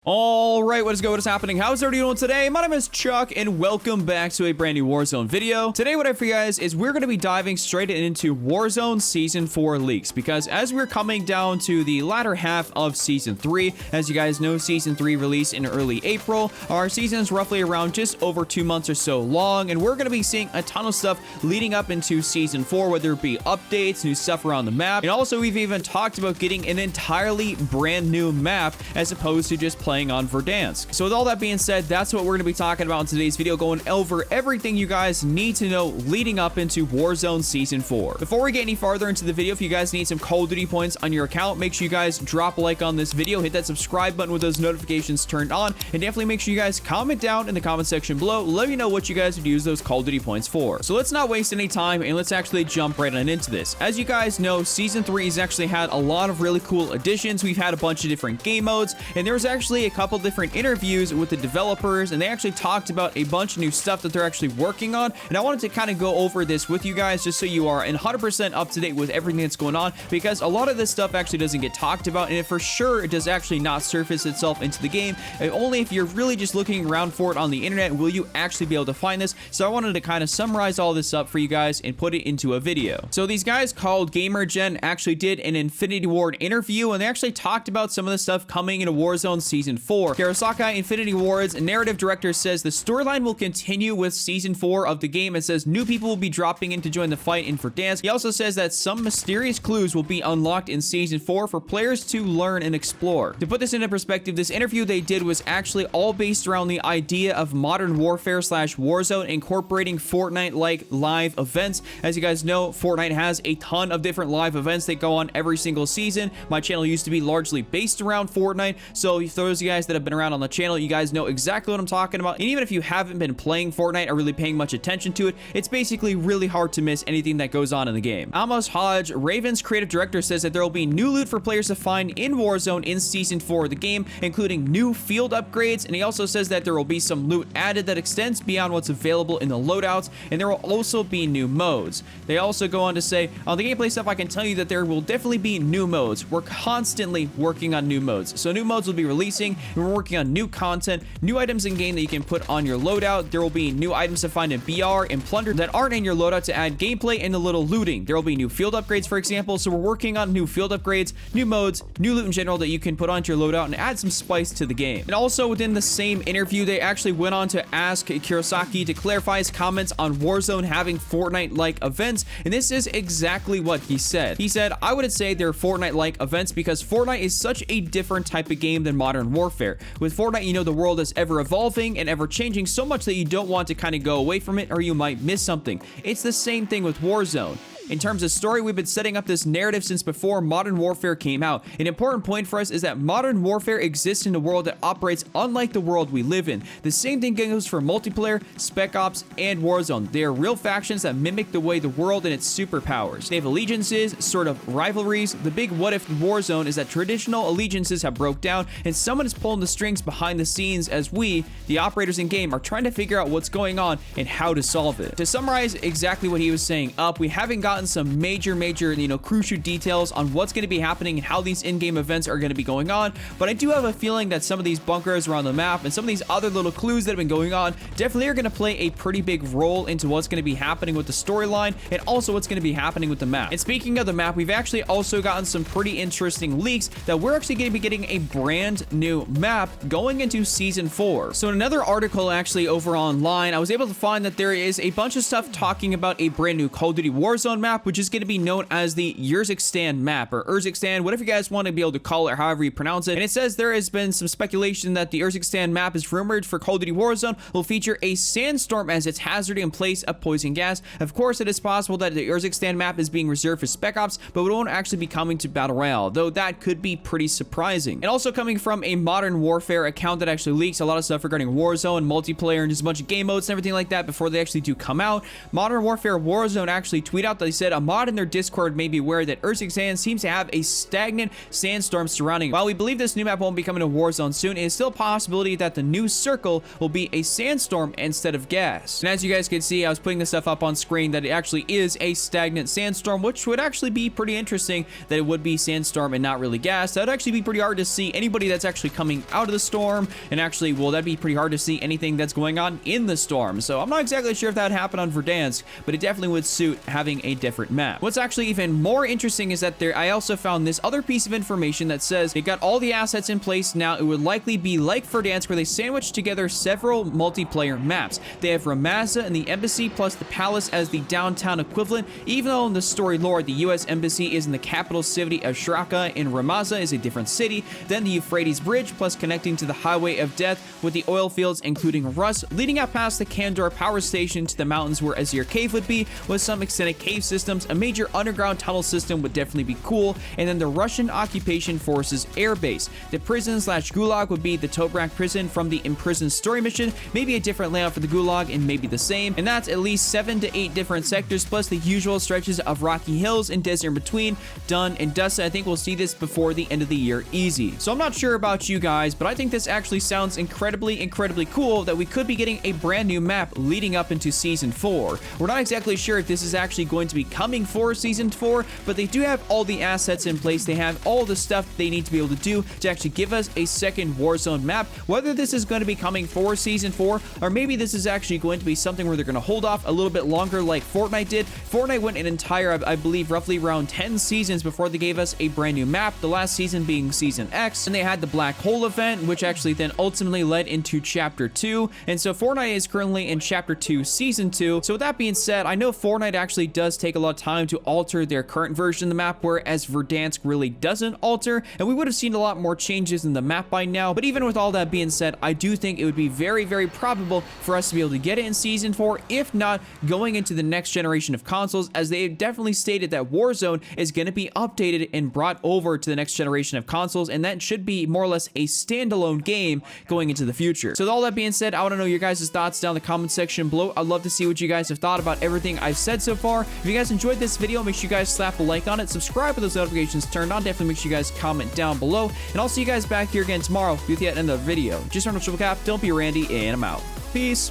Alright, what is good? What is happening? How's everybody doing today? My name is Chuck, and welcome back to a brand new Warzone video. Today, what I have for you guys is we're going to be diving straight into Warzone Season 4 leaks, because as we're coming down to the latter half of Season 3, as you guys know, Season 3 released in early April. Our season is roughly around just over 2 months or so long, and we're going to be seeing a ton of stuff leading up into Season 4, whether it be updates, new stuff around the map, and also we've even talked about getting an entirely brand new map as opposed to just playing on Verdansk. So with all that being said, that's what we're going to be talking about in today's video, going over everything you guys need to know leading up into Warzone Season 4. Before we get any farther into the video, if you guys need some Call of Duty points on your account, make sure you guys drop a like on this video, hit that subscribe button with those notifications turned on, and definitely make sure you guys comment down in the comment section below. Let me know what you guys would use those Call of Duty points for. So let's not waste any time, and let's actually jump right on into this. As you guys know, Season 3 has actually had a lot of really cool additions. We've had a bunch of different game modes, and there was actually a couple different interviews with the developers, and they actually talked about a bunch of new stuff that they're actually working on, and I wanted to kind of go over this with you guys just so you are 100% up to date with everything that's going on, because a lot of this stuff actually doesn't get talked about, and for sure it does actually not surface itself into the game, and only if you're really just looking around for it on the internet will you actually be able to find this. So I wanted to kind of summarize all this up for you guys and put it into a video. So these guys called GamerGen actually did an Infinity Ward interview, and they actually talked about some of the stuff coming into Warzone Season 4. Karasaki, Infinity Ward's narrative director, says the storyline will continue with Season 4 of the game, and says new people will be dropping in to join the fight in Verdansk. He also says that some mysterious clues will be unlocked in Season 4 for players to learn and explore. To put this into perspective, this interview they did was actually all based around the idea of Modern Warfare / Warzone incorporating Fortnite-like live events. As you guys know, Fortnite has a ton of different live events that go on every single season. My channel used to be largely based around Fortnite, so for those of you guys that have been around on the channel, you guys know exactly what I'm talking about. And even if you haven't been playing Fortnite or really paying much attention to it, it's basically really hard to miss anything that goes on in the game. Amos Hodge, Raven's creative director, says that there will be new loot for players to find in Warzone in Season 4 of the game, including new field upgrades, and he also says that there will be some loot added that extends beyond what's available in the loadouts, and there will also be new modes. They also go on to say, on the gameplay stuff, I can tell you that there will definitely be new modes. We're constantly working on new modes. So new modes will be releasing, and we're working on new content, new items in game that you can put on your loadout. There will be new items to find in BR and Plunder that aren't in your loadout to add gameplay and a little looting. There will be new field upgrades, for example, so we're working on new field upgrades, new modes, new loot in general that you can put onto your loadout and add some spice to the game. And also within the same interview, they actually went on to ask Kurosaki to clarify his comments on Warzone having Fortnite-like events, and this is exactly what he said. He said, I wouldn't say they're Fortnite-like events because Fortnite is such a different type of game than Modern Warfare. With Fortnite, you know the world is ever evolving and ever changing so much that you don't want to kind of go away from it or you might miss something. It's the same thing with Warzone. In terms of story, we've been setting up this narrative since before Modern Warfare came out. An important point for us is that Modern Warfare exists in a world that operates unlike the world we live in. The same thing goes for multiplayer, Spec Ops, and Warzone. They are real factions that mimic the way the world and its superpowers. They have allegiances, sort of rivalries. The big what if Warzone is that traditional allegiances have broke down and someone is pulling the strings behind the scenes as we, the operators in game, are trying to figure out what's going on and how to solve it. To summarize exactly what he was saying up, we haven't gotten some major, crucial details on what's going to be happening and how these in-game events are going to be going on, but I do have a feeling that some of these bunkers around the map and some of these other little clues that have been going on definitely are going to play a pretty big role into what's going to be happening with the storyline and also what's going to be happening with the map. And speaking of the map, we've actually also gotten some pretty interesting leaks that we're actually going to be getting a brand new map going into Season 4. So in another article actually over online, I was able to find that there is a bunch of stuff talking about a brand new Call of Duty Warzone map, which is going to be known as the Urzikstan map, or Urzikstan, whatever you guys want to be able to call it, however you pronounce it. And it says there has been some speculation that the Urzikstan map is rumored for Call of Duty Warzone will feature a Sandstorm as its hazard in place of poison gas. Of course, it is possible that the Urzikstan map is being reserved for Spec Ops, but it won't actually be coming to Battle Royale, though that could be pretty surprising. And also coming from a Modern Warfare account that actually leaks a lot of stuff regarding Warzone, multiplayer, and just a bunch of game modes and everything like that before they actually do come out. Modern Warfare Warzone actually tweet out that they said a mod in their Discord made me aware that Urzikstan seems to have a stagnant sandstorm surrounding it. While we believe this new map won't be coming to Warzone soon, it is still a possibility that the new circle will be a sandstorm instead of gas. And as you guys can see, I was putting this stuff up on screen that it actually is a stagnant sandstorm, which would actually be pretty interesting that it would be sandstorm and not really gas. That would actually be pretty hard to see anybody that's actually coming out of the storm, and actually, well, that'd be pretty hard to see anything that's going on in the storm. So I'm not exactly sure if that would happen on Verdansk, but it definitely would suit having a different map. What's actually even more interesting is that I also found this other piece of information that says they got all the assets in place now. It would likely be like Verdansk, where they sandwich together several multiplayer maps. They have Ramazza and the embassy plus the palace as the downtown equivalent, even though in the story lore the US embassy is in the capital city of Shraka and Ramazza is a different city. Then the Euphrates Bridge plus connecting to the Highway of Death with the oil fields including Rust, leading out past the Kandor power station to the mountains where Azir Cave would be, with some extended cave systems. A major underground tunnel system would definitely be cool, and then the Russian occupation forces air base. The prison slash gulag would be the Tobrak prison from the Imprisoned story mission, maybe a different layout for the gulag and maybe the same, and that's at least 7 to 8 different sectors plus the usual stretches of rocky hills and desert in between, done and dusted. I think we'll see this before the end of the year easy. So I'm not sure about you guys, but I think this actually sounds incredibly cool that we could be getting a brand new map leading up into Season 4. We're not exactly sure if this is actually going to be coming for Season 4, but they do have all the assets in place. They have all the stuff they need to be able to do to actually give us a second Warzone map. Whether this is going to be coming for Season 4, or maybe this is actually going to be something where they're going to hold off a little bit longer like Fortnite did. Fortnite went an entire, I believe, roughly around 10 seasons before they gave us a brand new map, the last season being Season X, and they had the Black Hole event, which actually then ultimately led into Chapter 2, and so Fortnite is currently in Chapter 2, Season 2. So with that being said, I know Fortnite actually does take a lot of time to alter their current version of the map, whereas Verdansk really doesn't alter, and we would have seen a lot more changes in the map by now. But even with all that being said, I do think it would be very probable for us to be able to get it in Season 4, if not going into the next generation of consoles, as they definitely stated that Warzone is going to be updated and brought over to the next generation of consoles, and that should be more or less a standalone game going into the future. So with all that being said, I want to know your guys' thoughts down in the comment section below. I'd love to see what you guys have thought about everything I've said so far. If you guys enjoyed this video, make sure you guys slap a like on it, subscribe with those notifications turned on. Definitely make sure you guys comment down below, and I'll see you guys back here again tomorrow with yet another video. Just remember, triple cap, don't be Randy, and I'm out. Peace.